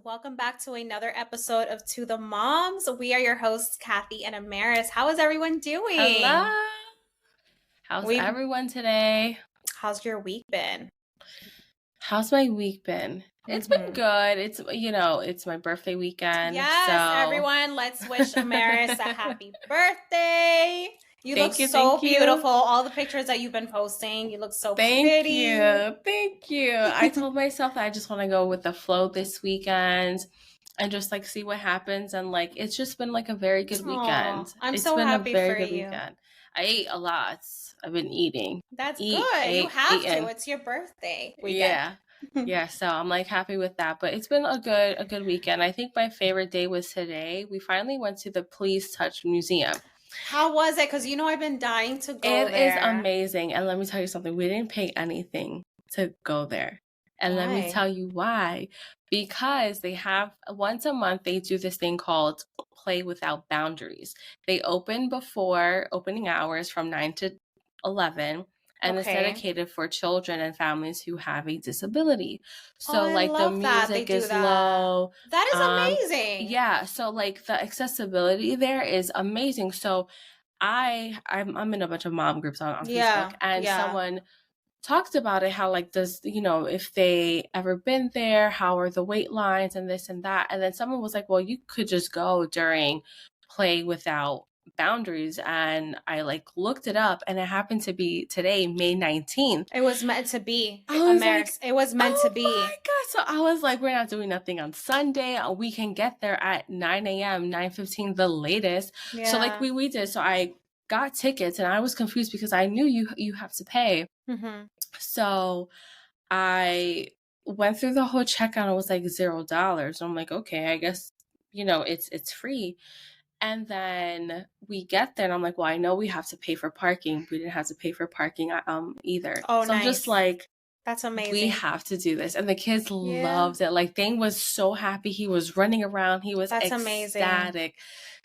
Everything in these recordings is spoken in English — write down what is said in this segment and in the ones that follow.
welcome back to another episode of To the Moms. We are your hosts, Kathy and Amaris. How is everyone doing? Hello. How's everyone today? How's your week been? How's my week been? It's been good. It's my birthday weekend. Yes, everyone, let's wish Amaris a happy birthday. You look so beautiful. All the pictures that you've been posting, you look so pretty. Thank you. I told myself that I just want to go with the flow this weekend and just see what happens. And it's just been a very good weekend. I'm so happy for you. Weekend. I ate a lot. I've been eating. That's good. You have to. It's your birthday weekend. Yeah, so I'm happy with that. But it's been a good weekend. I think my favorite day was today. We finally went to the Please Touch Museum. How was it? Because I've been dying to go there. It is amazing. And let me tell you something. We didn't pay anything to go there. And let me tell you why. Because they have, once a month, they do this thing called Play Without Boundaries. They open before opening hours from 9 to 11. And it's dedicated for children and families who have a disability. So the music is low. That is amazing. Yeah. So the accessibility there is amazing. So I'm in a bunch of mom groups on Facebook, and someone talked about it, how does, if they ever been there, how are the wait lines and this and that. And then someone was like, well, you could just go during Play Without Boundaries, and I looked it up, and it happened to be today, May 19th. It was meant to be. It was meant to be. Oh my God. So I was like, we're not doing nothing on Sunday. We can get there at 9 a.m., 9:15 the latest. Yeah. So we did. So I got tickets, and I was confused because I knew you have to pay. Mm-hmm. So I went through the whole checkout, and it was $0. So I'm like, okay, I guess, it's free. And then we get there, and I'm like, well, I know we have to pay for parking. We didn't have to pay for parking either. Oh, so nice. I'm just like, that's amazing. We have to do this. And the kids loved it. Thane was so happy. He was running around. He was ecstatic. Amazing.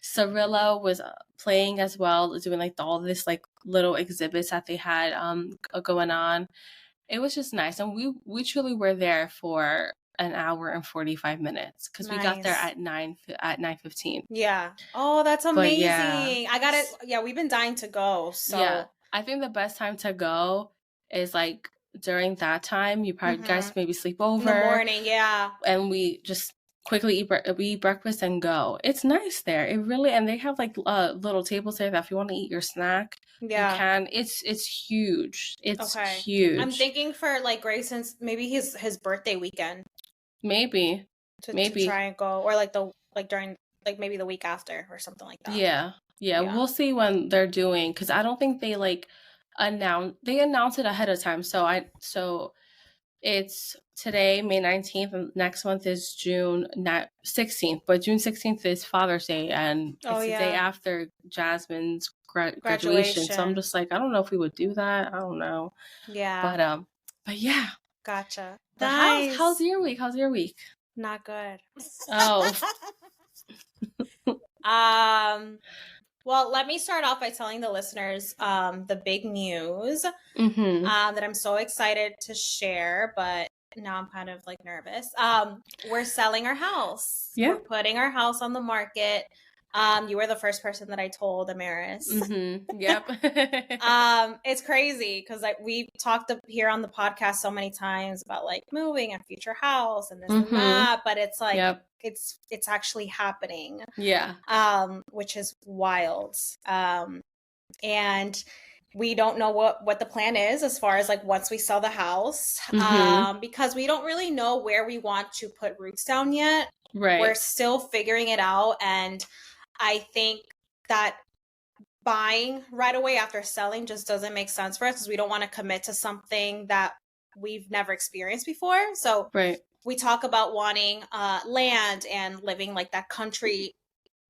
Cirillo was playing as well, doing all this little exhibits that they had going on. It was just nice. And we truly were there for an hour and 45 minutes because we got there at 9:15. Yeah. Oh, that's amazing. Yeah. I got it. Yeah, we've been dying to go. So yeah, I think the best time to go is during that time. You probably guys maybe sleep over in the morning. Yeah. And we just quickly eat breakfast and go. It's nice there. It really, and they have little tables there that if you want to eat your snack, you can. It's huge. It's huge. I'm thinking for Grayson's, maybe his birthday weekend. Maybe to try and go, or during maybe the week after or something like that. Yeah. We'll see when they're doing, because I don't think they announce it ahead of time. So it's today, May 19th, and next month is June 16th. But June 16th is Father's Day, and it's the day after Jasmine's graduation. So I'm just I don't know if we would do that. I don't know. Yeah. But yeah. Gotcha. Nice. How's your week? Not good. Oh. Well, let me start off by telling the listeners the big news that I'm so excited to share, but now I'm kind of like nervous. We're selling our house. Yeah. We're putting our house on the market. You were the first person that I told, Amaris. Mm-hmm. Yep. It's crazy because like we talked here on the podcast so many times about like moving and future house and this and that, but it's like it's actually happening. Yeah. Which is wild. And we don't know what the plan is as far as like once we sell the house, because we don't really know where we want to put roots down yet. Right. We're still figuring it out, and I think that buying right away after selling just doesn't make sense for us because we don't want to commit to something that we've never experienced before. So we talk about wanting land and living like that country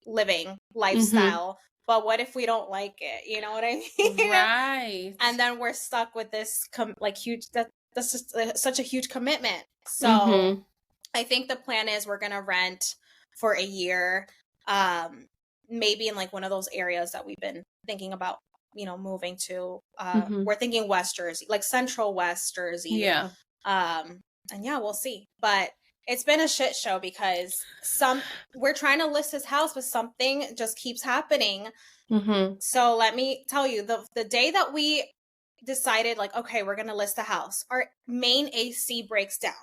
living lifestyle. But what if we don't like it? You know what I mean? Right. And then we're stuck with this huge, that's just such a huge commitment. So I think the plan is we're going to rent for a year, maybe in like one of those areas that we've been thinking about, you know, moving to. We're thinking West Jersey, like Central West Jersey. Yeah. And yeah, we'll see. But it's been a shit show because we're trying to list his house, but something just keeps happening. So let me tell you, the day that we decided, like, okay, we're gonna list the house, our main AC breaks down.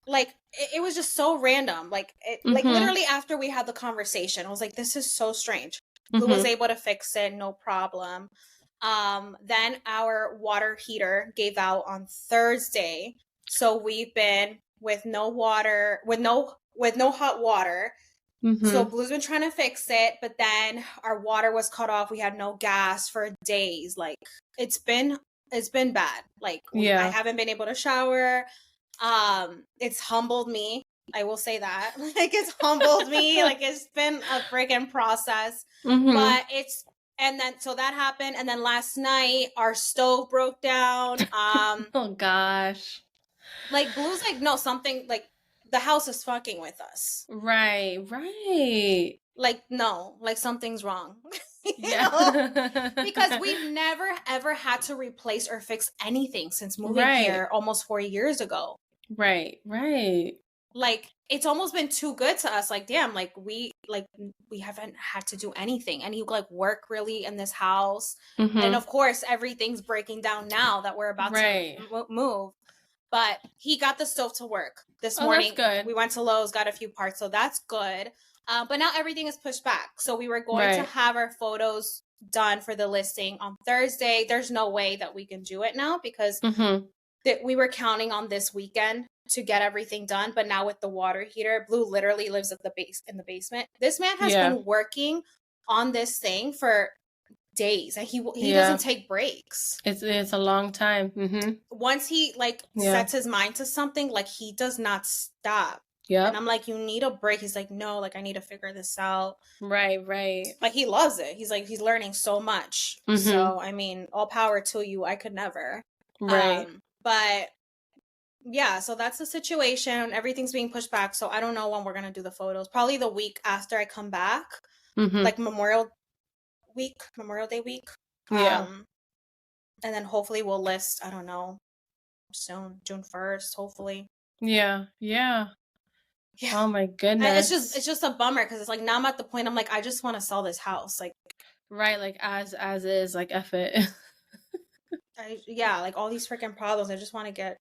Like it was just so random. Like like literally after we had the conversation, I was like, this is so strange. Blue was able to fix it, no problem. Then our water heater gave out on Thursday, so we've been with no water, with no hot water. So Blue's been trying to fix it, but then our water was cut off. We had no gas for days. Like it's been bad. Like I haven't been able to shower. It's humbled me. I will say that. Like it's humbled me. Like it's been a freaking process. But and then so that happened, and then last night our stove broke down. Oh gosh. Like Blue's like, no, something like the house is fucking with us. Right. Like, no, like something's wrong. Yeah. Because we've never ever had to replace or fix anything since moving here almost 4 years ago. Right. Like it's almost been too good to us. Like, damn, like we haven't had to do anything, any like work really in this house. And of course, everything's breaking down now that we're about to move. But he got the stove to work this morning. That's good. We went to Lowe's, got a few parts, so that's good. But now everything is pushed back. So we were going to have our photos done for the listing on Thursday. There's no way that we can do it now because we were counting on this weekend to get everything done. But now with the water heater, Blue literally lives at in the basement. This man has been working on this thing for days, and he doesn't take breaks. It's a long time. Once he sets his mind to something, like he does not stop. And I'm like, you need a break. He's like, no, like I need to figure this out. Right. Like he loves it. He's like, he's learning so much. So I mean, all power to you. I could never. Right. But yeah, so that's the situation. Everything's being pushed back. So I don't know when we're gonna do the photos. Probably the week after I come back, like Memorial Day week. And then hopefully we'll list, I don't know, soon, June 1st, hopefully. Yeah. Oh my goodness. And it's just a bummer because it's like now I'm at the point I'm like, I just want to sell this house. Like like as is, like F it. Like all these freaking problems. I just want to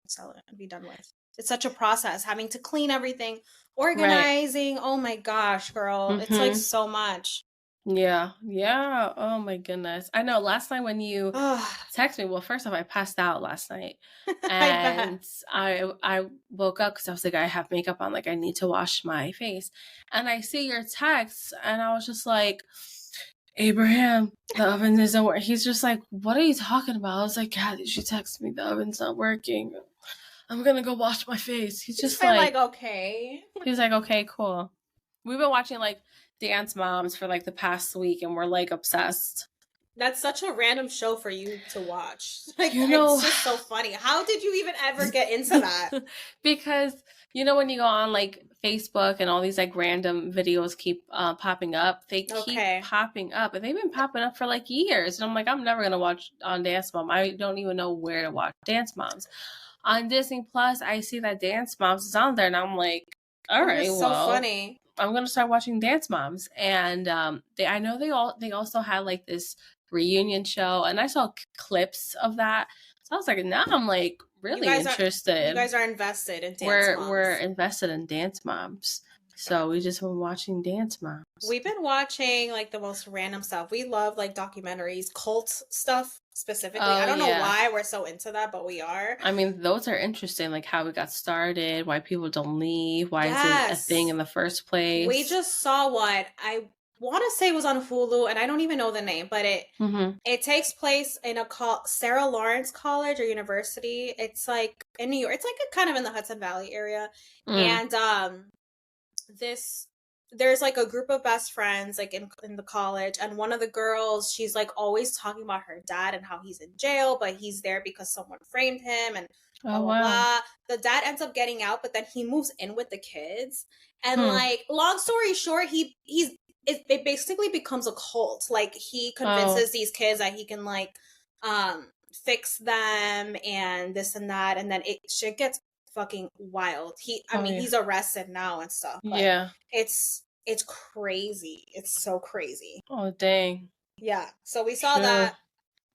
sell it and be done with. It's such a process, having to clean everything, organizing. Oh my gosh, girl. It's like so much. Yeah. Oh my goodness. I know last night when you texted me, well, first off, I passed out last night. And I woke up because I was like, I have makeup on, like I need to wash my face. And I see your text and I was just like, Abraham, the oven isn't working. He's just like, what are you talking about? I was like, Kathy, she texted me the oven's not working. I'm gonna go wash my face. He's just like okay. He's like, okay, cool. We've been watching like Dance Moms for like the past week and we're like obsessed. That's such a random show for you to watch. Like, it's just so funny. How did you even ever get into that? Because, when you go on like Facebook and all these like random videos keep popping up, they keep popping up. And they've been popping up for like years. And I'm like, I'm never going to watch on Dance Mom. I don't even know where to watch Dance Moms. On Disney Plus, I see that Dance Moms is on there. And I'm like, all right, so funny. I'm gonna start watching Dance Moms, and I know they also had like this reunion show, and I saw clips of that. So I was like, now I'm like really interested. You guys are invested in Dance Moms. We're invested in Dance Moms. So we just been watching Dance Moms. We've been watching like the most random stuff. We love like documentaries, cult stuff specifically. I don't know why we're so into that, but we are. I mean, those are interesting, like how it got started, why people don't leave, why is it a thing in the first place. We just saw one. I want to say it was on Hulu, and I don't even know the name, but it takes place in a Sarah Lawrence College or University. It's like in New York. It's like kind of in the Hudson Valley area, and there's like a group of best friends like in the college, and one of the girls, she's like always talking about her dad and how he's in jail, but he's there because someone framed him and blah, blah, blah. The dad ends up getting out, but then he moves in with the kids, and like long story short, it basically becomes a cult. Like he convinces these kids that he can like fix them and this and that, and then shit gets fucking wild. He's arrested now and stuff, but it's crazy. It's so crazy. Oh, dang. Yeah. So we saw that.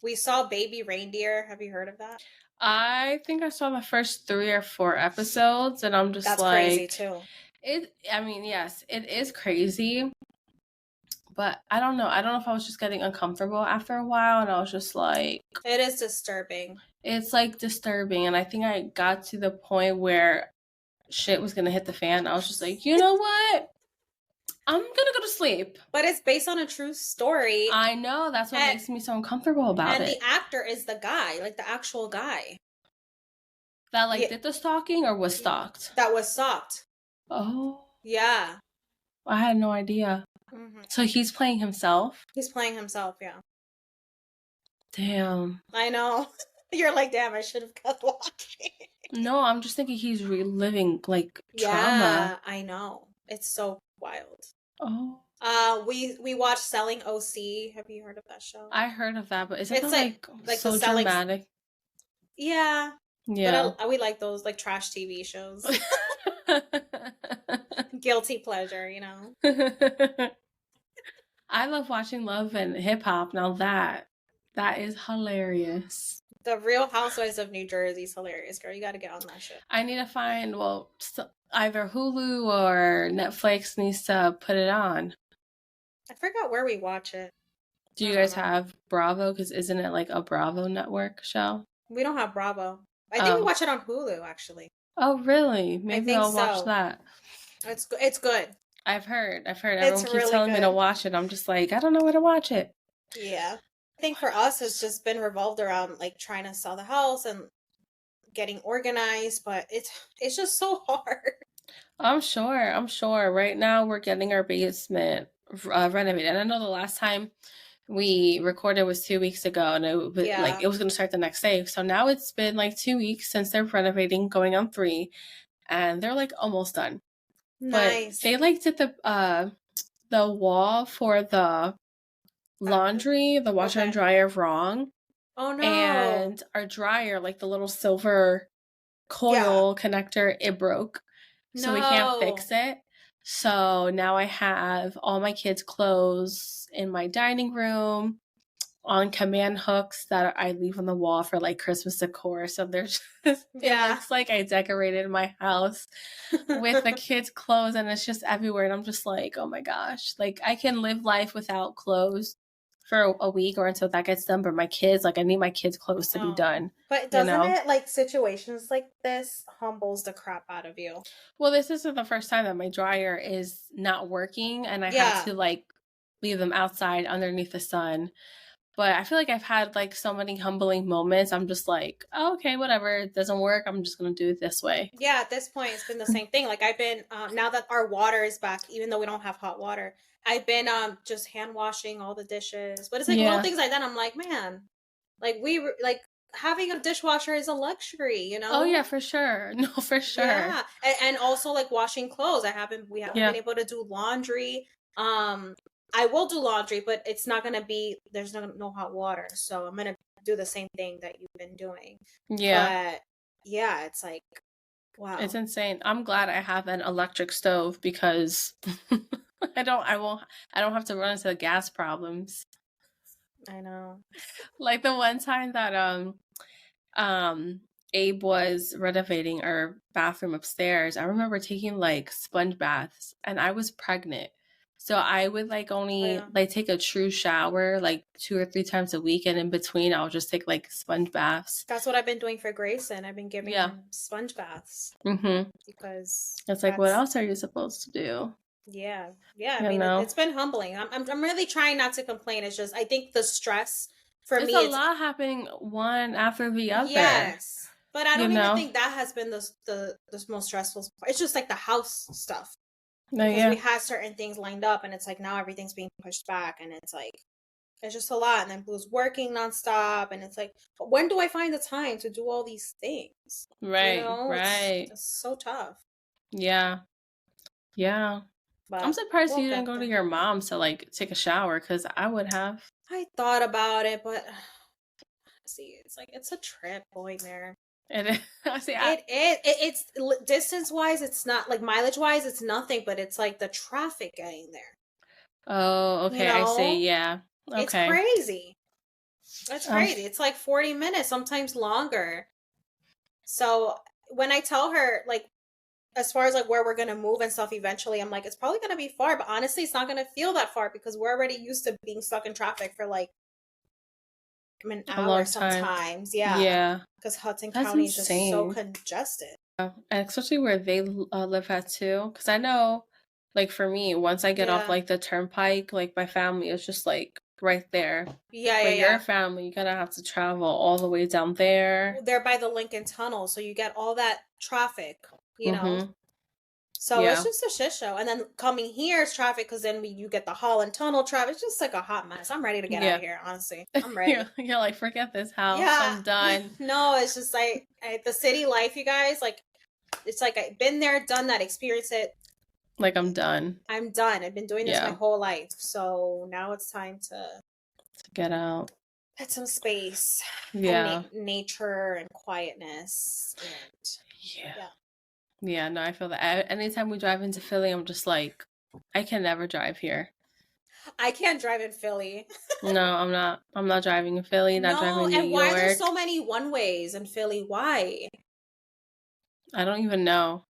We saw Baby Reindeer. Have you heard of that? I think I saw the first 3 or 4 episodes, and I'm just That's like, crazy too. Yes, it is crazy, but I don't know. I don't know if I was just getting uncomfortable after a while, and I was just like, it is disturbing. It's like disturbing, and I think I got to the point where shit was gonna hit the fan. I was just like, you know what? I'm gonna go to sleep. But it's based on a true story. I know, that's what makes me so uncomfortable about it. And the actor is the guy, like the actual guy. That did the stalking or was stalked? That was stalked. Oh. Yeah. I had no idea. Mm-hmm. So he's playing himself? He's playing himself, yeah. Damn. I know. You're like, damn, I should have kept watching. No, I'm just thinking he's reliving, like, trauma. Yeah, I know. It's so wild. Oh. We watched Selling OC. Have you heard of that show? I heard of that, but isn't it like so dramatic? Yeah. Yeah. But we like those like trash TV shows. Guilty pleasure, you know. I love watching Love and Hip Hop. Now that is hilarious. The Real Housewives of New Jersey is hilarious, girl. You got to get on that shit. I need to find either Hulu or Netflix needs to put it on. I forgot where we watch it. Do you guys have Bravo? Because isn't it like a Bravo network show? We don't have Bravo. I think we watch it on Hulu, actually. Oh, really? Maybe I'll watch that. It's good. I've heard. Everyone keeps telling me to watch it. I'm just like, I don't know where to watch it. Yeah. I think for us, it's just been revolved around like trying to sell the house and getting organized, but it's just so hard. I'm sure. Right now, we're getting our basement renovated. And I know the last time we recorded was 2 weeks ago, and it was going to start the next day. So now it's been like 2 weeks since they're renovating, going on 3, and they're like almost done. Nice. But they did the wall for the laundry, the washer and dryer wrong. Oh no. And our dryer, like the little silver coil connector, it broke. So we can't fix it. So now I have all my kids' clothes in my dining room on command hooks that I leave on the wall for like Christmas decor. So there's it looks like I decorated my house with the kids' clothes, and it's just everywhere. And I'm just like, oh my gosh, like I can live life without clothes for a week or until that gets done. But my kids, like I need my kids' clothes to be done. But doesn't it like situations like this humbles the crap out of you? Well, this isn't the first time that my dryer is not working, and I have to like leave them outside underneath the sun. But I feel like I've had like so many humbling moments. I'm just like, oh, okay, whatever. It doesn't work. I'm just going to do it this way. Yeah, at this point, it's been the same thing. Like I've been, now that our water is back, even though we don't have hot water, I've been just hand washing all the dishes. But it's like little things like that. I'm like, man, like having a dishwasher is a luxury, you know? Oh, yeah, for sure. No, for sure. Yeah. And also like washing clothes. We haven't been able to do laundry. I will do laundry, but it's not going to be, there's no hot water. So I'm going to do the same thing that you've been doing. Yeah. But yeah, it's like, wow. It's insane. I'm glad I have an electric stove because I don't have to run into the gas problems. I know. Like the one time that, Abe was renovating our bathroom upstairs, I remember taking like sponge baths, and I was pregnant. So I would like only like take a true shower like 2 or 3 times a week, and in between I'll just take like sponge baths. That's what I've been doing for Grayson. I've been giving him sponge baths. Mm-hmm. Because it's like, what else are you supposed to do? Yeah. I mean, it's been humbling. I'm really trying not to complain. It's just I think the stress for me, it's a lot happening one after the other. Yes, but I don't even think that has been the most stressful part. It's just like the house stuff. Because we had certain things lined up, and it's like now everything's being pushed back, and it's like it's just a lot. And then Blue's working nonstop, and it's like, when do I find the time to do all these things? Right, you know? Right. It's so tough. Yeah. But I'm surprised you didn't go to your mom's to like take a shower, because I would have. I thought about it, but see, it's like it's a trip going there. It is. It's distance wise, it's not like mileage wise, it's nothing, but it's like the traffic getting there. Oh, You okay. I see. know, Yeah. it's Okay. crazy. It's Um, crazy. It's like 40 minutes, sometimes longer. So when I tell her, like, as far as like where we're gonna move and stuff eventually, I'm like, it's probably gonna be far, but honestly, it's not gonna feel that far because we're already used to being stuck in traffic for like an a hour long time. sometimes. Yeah, Yeah. because Hudson That's County is just so insane. congested. And especially where they live at too. Because I know, like for me, once I get off Yeah, like the turnpike, like my family is just like right there. yeah, For yeah, your yeah. family, you're gonna have to travel all the way down there. They're by the Lincoln Tunnel, so you get all that traffic, you know. Mm-hmm. So it's Yeah. just a shit show. And then coming here is traffic because then you get the Holland Tunnel traffic. It's just like a hot mess. I'm ready to get out Yeah. of here, honestly. I'm ready. You're like, forget this house. Yeah. I'm done. No, it's just like the city life, you guys. Like, it's like I've been there, done that, experienced it. Like I'm done. I'm done. I've been doing this my Yeah. whole life. So now it's time to To get out. get some space and Yeah. nature and quietness. And Yeah. yeah. Yeah, no, I feel that. Anytime we drive into Philly, I'm just like, I can never drive here. I can't drive in Philly. No, I'm not. I'm not driving in Philly, not driving No, in New and why are there York. so many one ways in Philly? Why? I don't even know.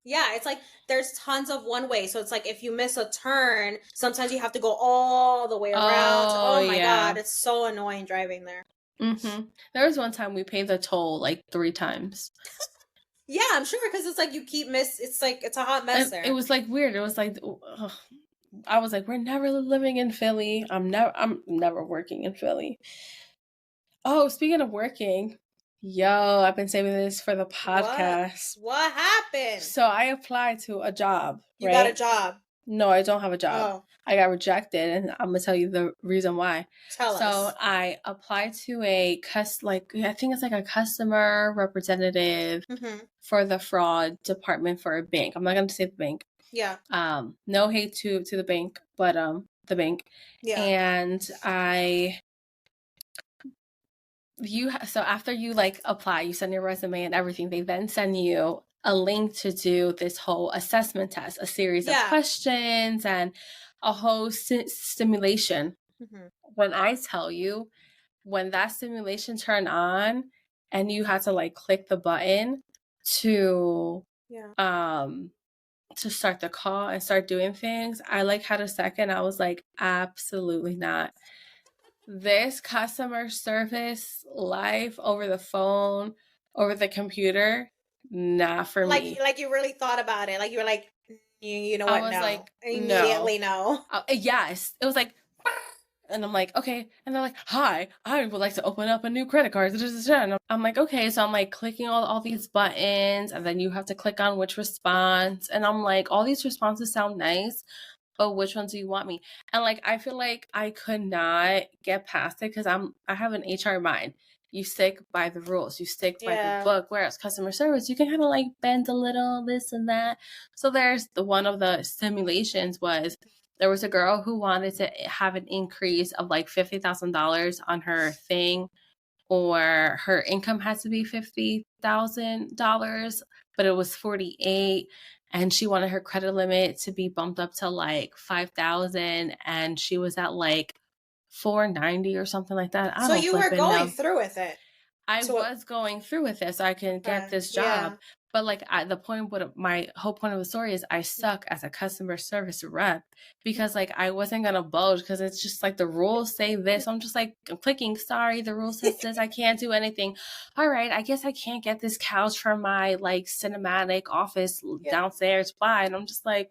Yeah, it's like there's tons of one way. So it's like if you miss a turn, sometimes you have to go all the way around. Oh, Oh my yeah. God, it's so annoying driving there. Mm-hmm. There was one time we paid the toll like 3 times. Yeah, I'm sure because it's like you keep it's like it's a hot mess And it there. was like weird. It was like, ugh. I was like, we're never living in Philly. I'm never working in Philly. Oh, speaking of working, yo, I've been saving this for the What? podcast. What happened? So I applied to a job, You got a right? job. No, I don't have a job. Oh, I got rejected, and I'm gonna tell you the reason why. tell So us. I applied to I think it's like a customer representative Mm-hmm. for the fraud department for a bank. I'm not gonna say the bank. Yeah. No hate to the bank, but the bank. Yeah. And so after you like apply, you send your resume and everything, they then send you a link to do this whole assessment test, a series of questions and a whole simulation. Mm-hmm. When I tell you, when that simulation turned on and you had to like click the button to to start the call and start doing things, I like had a second, I was like, absolutely not. This customer service life over the phone, over the computer, not for me. Like you really thought about it. Like you were like, you know I what? was No. like, Immediately no. Yes. It was like, and I'm like, okay. And they're like, hi, I would like to open up a new credit card. And I'm like, okay. So I'm like clicking all these buttons, and then you have to click on which response. And I'm like, all these responses sound nice, but which ones do you want me? And like, I feel like I could not get past it because I have an HR mind. You stick by the rules, you stick by the book. Whereas customer service, you can kind of like bend a little, this and that. So there's one of the simulations was there was a girl who wanted to have an increase of like $50,000 on her thing, or her income had to be $50,000, but it was 48, and she wanted her credit limit to be bumped up to like 5,000, and she was at like 490 or something like that. So you were going through with it. I was going through with this so I can get this job. But like my whole point of the story is I suck as a customer service rep because like I wasn't gonna budge because it's just like the rules say this. I'm just like clicking, sorry, the rule says this, I can't do anything. All right, I guess I can't get this couch from my like cinematic office downstairs. Bye. And I'm just like,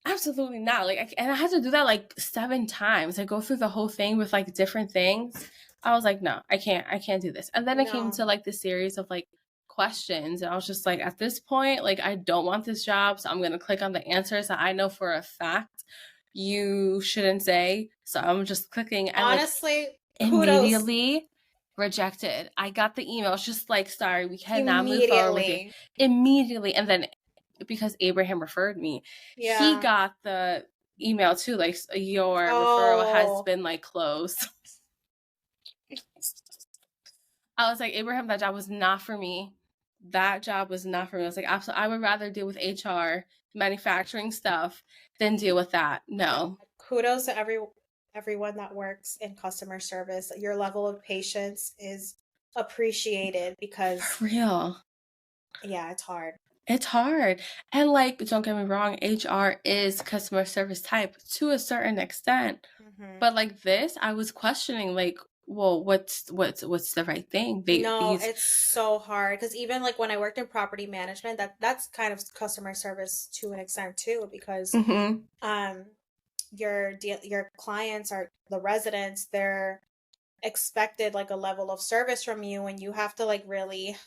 absolutely not. Like, and I had to do that like 7 times. I go through the whole thing with like different things. I was like, no, I can't do this. And then I came to like this series of like questions, and I was just like, at this point, like I don't want this job, so I'm gonna click on the answers that I know for a fact you shouldn't say. So I'm just clicking, and honestly, like, immediately rejected. I got the email. It's just like, sorry, we cannot move forward with you. Immediately. And then because Abraham referred me, he got the email too, like your referral has been like closed. I was like, Abraham, that job was not for me. That job was not for me. I was like, absolutely, I would rather deal with HR, manufacturing stuff than deal with that. No. Kudos to everyone that works in customer service. Your level of patience is appreciated because For real. yeah, it's hard. It's hard. And like, don't get me wrong, HR is customer service type to a certain extent. Mm-hmm. But like this, I was questioning like, well, what's the right thing? No, it's so hard because even like when I worked in property management, that's kind of customer service to an extent too, because mm-hmm. your clients are the residents, they're expected like a level of service from you, and you have to like really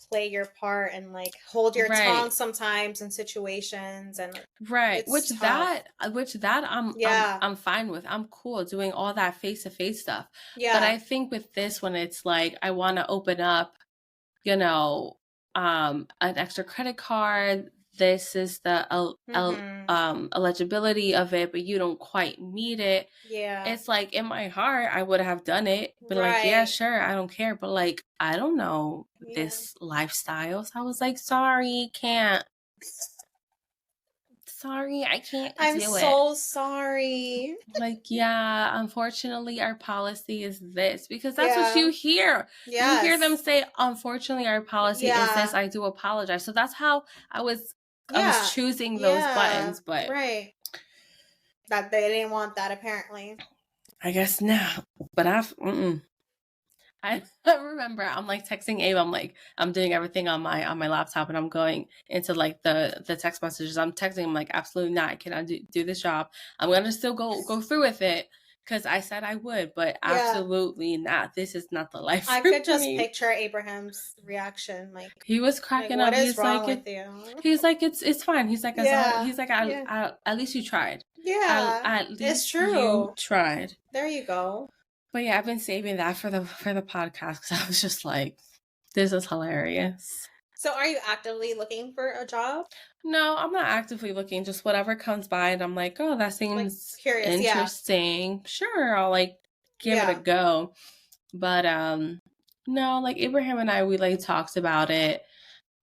play your part and like hold your tongue Right. sometimes in situations, and Right. it's tough. Which that Yeah. I'm fine with. I'm cool doing all that face-to-face stuff. But Yeah. I think with this when it's like I want to open up, an extra credit card, this is the eligibility of it, but you don't quite meet it. Yeah. It's like in my heart, I would have done it, but like, yeah, Right. sure, I don't care. But like, I don't know Yeah. this lifestyle. So I was like, sorry, can't. Sorry, I can't I'm do it. so sorry. Like, yeah, unfortunately, our policy is this because that's what Yeah. you hear. You hear them Yes. say, unfortunately, our policy is this. Yeah. I do apologize. So that's how I was Yeah. choosing those Yeah. buttons, but Right. That they didn't want that apparently. I guess now. But I remember I'm like texting Abe. I'm like, I'm doing everything on my laptop and I'm going into like the text messages. I'm texting him like, absolutely not. I cannot do this job. I'm gonna still go through with it because I said I would, but absolutely not. This is not the life I for could just me. picture Abraham's reaction. Like He was cracking what up. is wrong with you? He's like, it's fine. He's like, as long, Yeah. he's like, Yeah. at least you tried. Yeah. At It's least you true. tried. There you go. But yeah, I've been saving that for the podcast because I was just like, this is hilarious. So are you actively looking for a job? No, I'm not actively looking. Just whatever comes by, and I'm like, oh, that seems Like curious, interesting. Yeah. Sure, I'll like give it a go. But no, like Abraham and I, we like talked about it,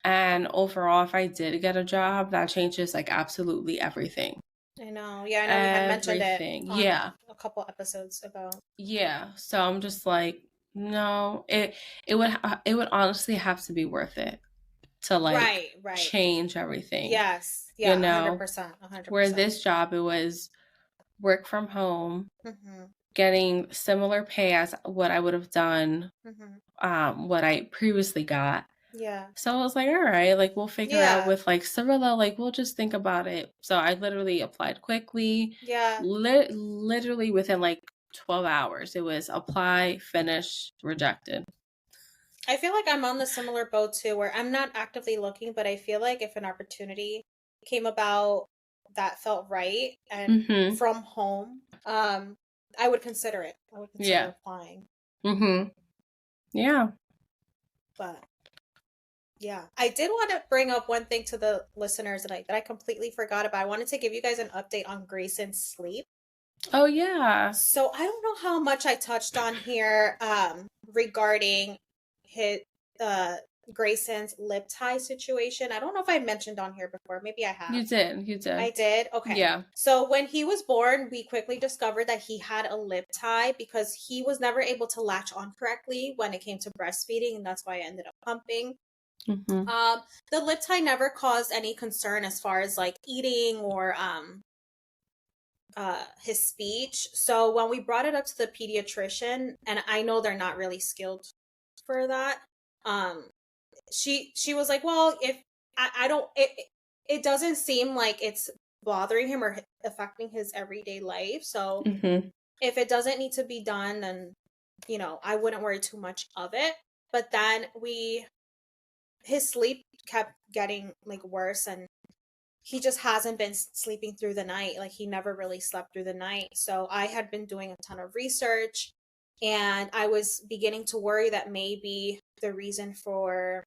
and overall, if I did get a job, that changes like absolutely everything. I know. Yeah, I know we had mentioned it on a couple episodes ago. Yeah. So I'm just like, no, it would honestly have to be worth it to like change everything. Yes. Yeah, 100%. 100%. Where this job, it was work from home, getting similar pay as what I would have done, what I previously got. Yeah. So I was like, all right, like we'll figure out with like Cirilla, like we'll just think about it. So I literally applied quickly. Yeah. Literally within like 12 hours. It was apply, finish, rejected. I feel like I'm on the similar boat too, where I'm not actively looking, but I feel like if an opportunity came about that felt right and from home, I would consider it. I would consider applying. Yeah. But yeah, I did want to bring up one thing to the listeners that I completely forgot about. I wanted to give you guys an update on Grayson's sleep. Oh yeah. So I don't know how much I touched on here regarding his Grayson's lip tie situation. I don't know if I mentioned on here before. Maybe I have. You did. I did? Okay. Yeah. So when he was born, we quickly discovered that he had a lip tie because he was never able to latch on correctly when it came to breastfeeding, and that's why I ended up pumping. The lip tie never caused any concern as far as like eating or his speech. So when we brought it up to the pediatrician, and I know they're not really skilled for that, she was like, well, if I don't it doesn't seem like it's bothering him or affecting his everyday life. So if it doesn't need to be done, then I wouldn't worry too much of it. But then his sleep kept getting like worse, and he just hasn't been sleeping through the night. Like he never really slept through the night. So I had been doing a ton of research, and I was beginning to worry that maybe the reason for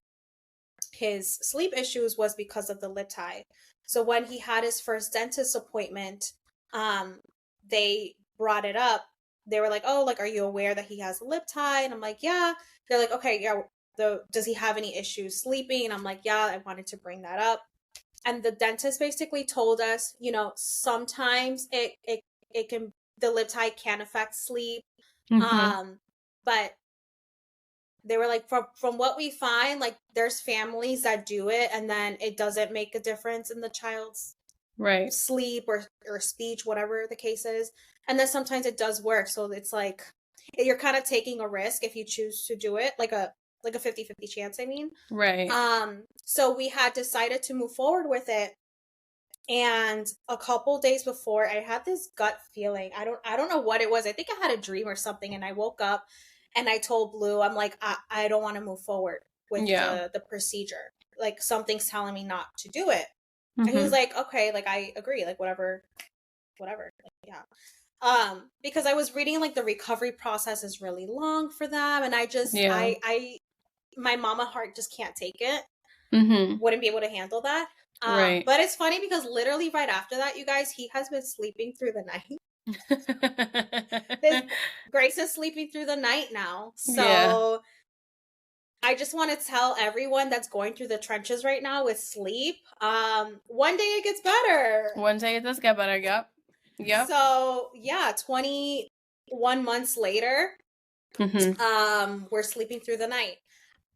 his sleep issues was because of the lip tie. So when he had his first dentist appointment, they brought it up, they were like, oh, like, are you aware that he has a lip tie? And I'm like, yeah. They're like, okay, yeah. Does he have any issues sleeping? And I'm like, yeah, I wanted to bring that up. And the dentist basically told us, sometimes it can, the lip tie can affect sleep. Mm-hmm. But they were like, from what we find, like, there's families that do it and then it doesn't make a difference in the child's Right. sleep or speech, whatever the case is. And then sometimes it does work. So it's like you're kind of taking a risk if you choose to do it, like a 50-50 chance, I mean. Right. So we had decided to move forward with it. And a couple days before, I had this gut feeling. I don't know what it was. I think I had a dream or something, and I woke up and I told Blue, I'm like, I don't want to move forward with Yeah. the procedure. Like, something's telling me not to do it. And he was Mm-hmm. like, okay, like, I agree, like, whatever. Like, yeah. Because I was reading, like, the recovery process is really long for them, and Yeah. my mama heart just can't take it. Mm-hmm. Wouldn't be able to handle that. Right. But it's funny because literally right after that, you guys, he has been sleeping through the night. Grace is sleeping through the night now. Yeah. So I just want to tell everyone that's going through the trenches right now with sleep, one day it gets better. One day it does get better. Yep. So yeah, 21 months later, we're sleeping through the night.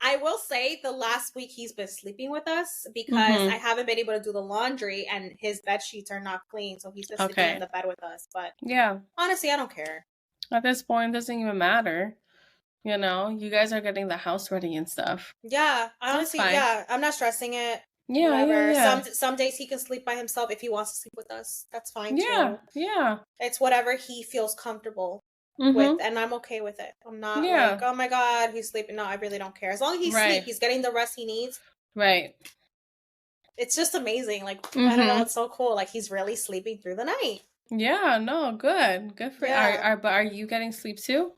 I will say the last week he's been sleeping with us because I haven't been able to do the laundry and his bed sheets are not clean. So he's been sleeping in the bed with us. But yeah, honestly, I don't care. At this point, it doesn't even matter. You guys are getting the house ready and stuff. Yeah, honestly, yeah, I'm not stressing it. Yeah, whatever. yeah. Some days he can sleep by himself if he wants to sleep with us. That's fine Yeah, too. yeah. It's whatever he feels comfortable with, and I'm okay with it. I'm not like, oh my God, he's sleeping. No, I really don't care. As long as he's asleep, he's getting the rest he needs. Right. It's just amazing. Like, I don't know, it's so cool. Like, he's really sleeping through the night. Yeah, no, good for you. But are you getting sleep too?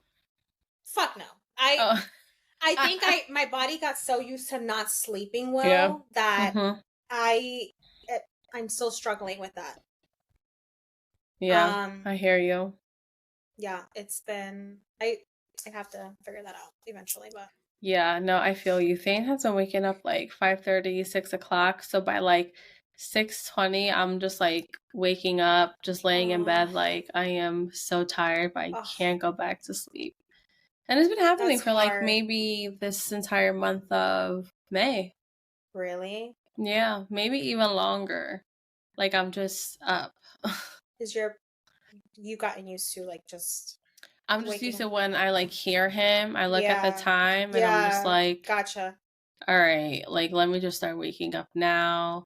Fuck no. I think my body got so used to not sleeping well that I'm still struggling with that. Yeah, I hear you. Yeah, it's been I have to figure that out eventually, but yeah, no, I feel you. Thane has been waking up like 5:30, 6 o'clock. So by like 6:20, I'm just like waking up, just laying in bed. Like, I am so tired, but I can't go back to sleep. And it's been happening for like maybe this entire month of May. Really? Yeah, maybe even longer. Like, I'm just up. You've gotten used to like just I'm just used to when I like hear him, I look at the time and I'm just like, gotcha. All right, like, let me just start waking up now.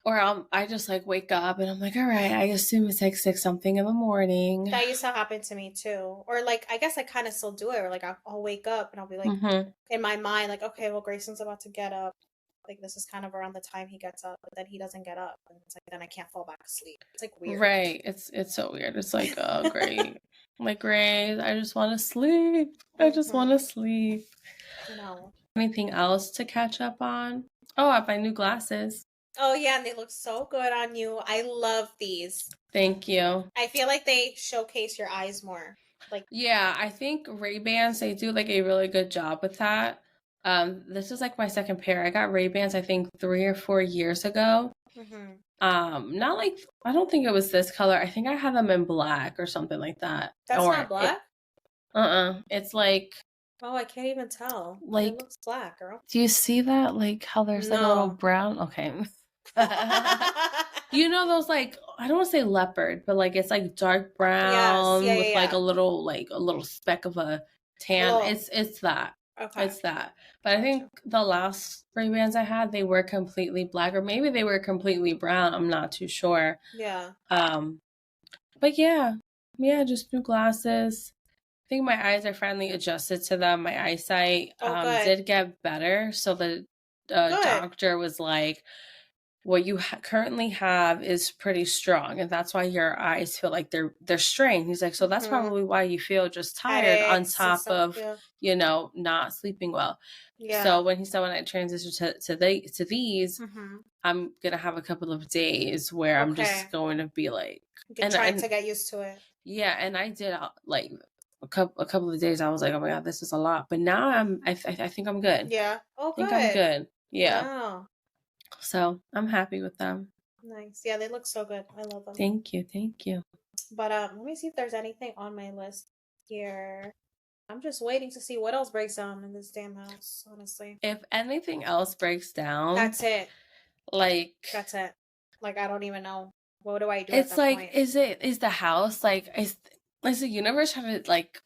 Or I just like wake up and I'm like, all right, I assume it's like 6 something in the morning. That used to happen to me too. Or like, I guess I kind of still do it. Or like, I'll wake up and I'll be like, in my mind, like, okay, well, Grayson's about to get up. Like, this is kind of around the time he gets up, but then he doesn't get up, and it's like then I can't fall back asleep. It's like weird, right? It's so weird. It's like, oh great, I'm like, great. I just want to sleep. I just want to sleep. No. Anything else to catch up on? Oh, I have my new glasses. Oh yeah, and they look so good on you. I love these. Thank you. I feel like they showcase your eyes more. Like, yeah, I think Ray-Bans, they do like a really good job with that. This is like my second pair. I got Ray-Bans I think 3 or 4 years ago. Not like, I don't think it was this color. I think I had them in black or something like that. That's not black? It's like, oh, I can't even tell. Like, it looks black, girl. Do you see that? Like how there's like a little brown? Okay. Those like, I don't want to say leopard, but like it's like dark brown with like a little speck of a tan. It's that. Okay. It's that. But I think the last Ray-Bans I had, they were completely black, or maybe they were completely brown. I'm not too sure. Yeah. But yeah, just new glasses. I think my eyes are finally adjusted to them. My eyesight did get better. So the doctor was like, what you currently have is pretty strong, and that's why your eyes feel like they're strained. He's like, so that's probably why you feel just tired on top of not sleeping well. Yeah. So when I transition to these, I'm gonna have a couple of days where I'm just going to be like, trying to get used to it. Yeah, and I did like a couple of days. I was like, oh my god, this is a lot. But now I think I'm good. Yeah. Oh, I think good. I'm good. Yeah. Wow. So I'm happy with them. Nice. Yeah, they look so good. I love them. Thank you. But let me see if there's anything on my list here. I'm just waiting to see what else breaks down in this damn house, honestly. If anything else breaks down, that's it. Like, that's it. Like, I don't even know. What do I do it's at that like, point? is the house like, is the universe trying to like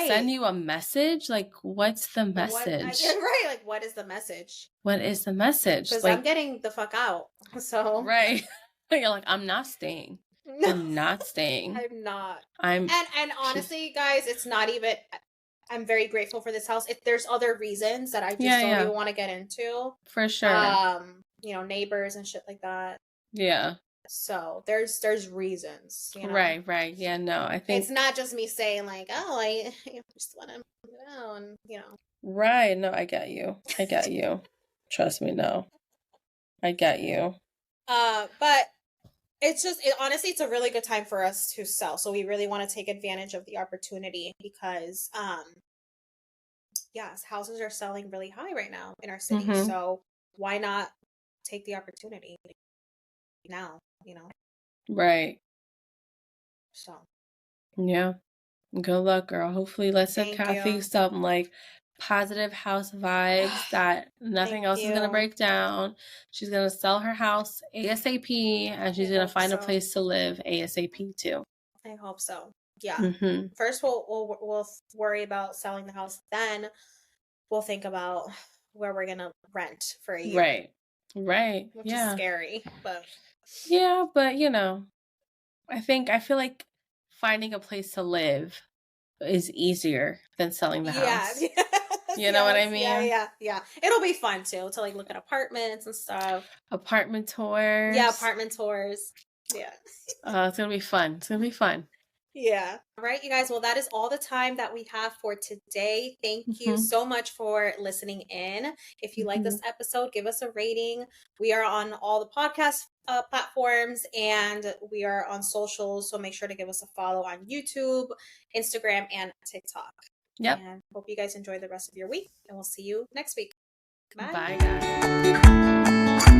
send you a message? Like, what's the message? Right. Like, what is the message? What is the message? Because like, I'm getting the fuck out. So right. You're like, I'm not staying. No. I'm not staying. I'm not. I'm and honestly, guys, it's not even. I'm very grateful for this house. If there's other reasons that I just don't even want to get into, for sure. You know, neighbors and shit like that. Yeah. So there's reasons, you know. Right. Yeah, no, I think it's not just me saying like, oh, I just want to, and you know. Right. No, I get you. Trust me, no. I get you. But it's just, honestly, it's a really good time for us to sell. So we really want to take advantage of the opportunity because, yes, houses are selling really high right now in our city. Mhm. So why not take the opportunity now, you know? Right. So Yeah. Good luck, girl. Hopefully, let's set Thank Kathy you. some like positive house vibes that nothing else is gonna break down. She's gonna sell her house ASAP, and she's gonna find a place to live ASAP too. I hope so. Yeah. Mhm. First, we'll worry about selling the house. Then we'll think about where we're gonna rent for a year. Right. Which Yeah. is scary, but yeah, but you know, I feel like finding a place to live is easier than selling the house. You know what I mean? Yeah. It'll be fun too to like look at apartments and stuff. Apartment tours. Yeah, apartment tours. Yeah. It's gonna be fun. Yeah. All right, you guys. Well, that is all the time that we have for today. Thank you so much for listening in. If you like this episode, give us a rating. We are on all the podcast platforms and we are on socials. So make sure to give us a follow on YouTube, Instagram, and TikTok. Yep. And hope you guys enjoy the rest of your week. And we'll see you next week. Bye. Bye, guys.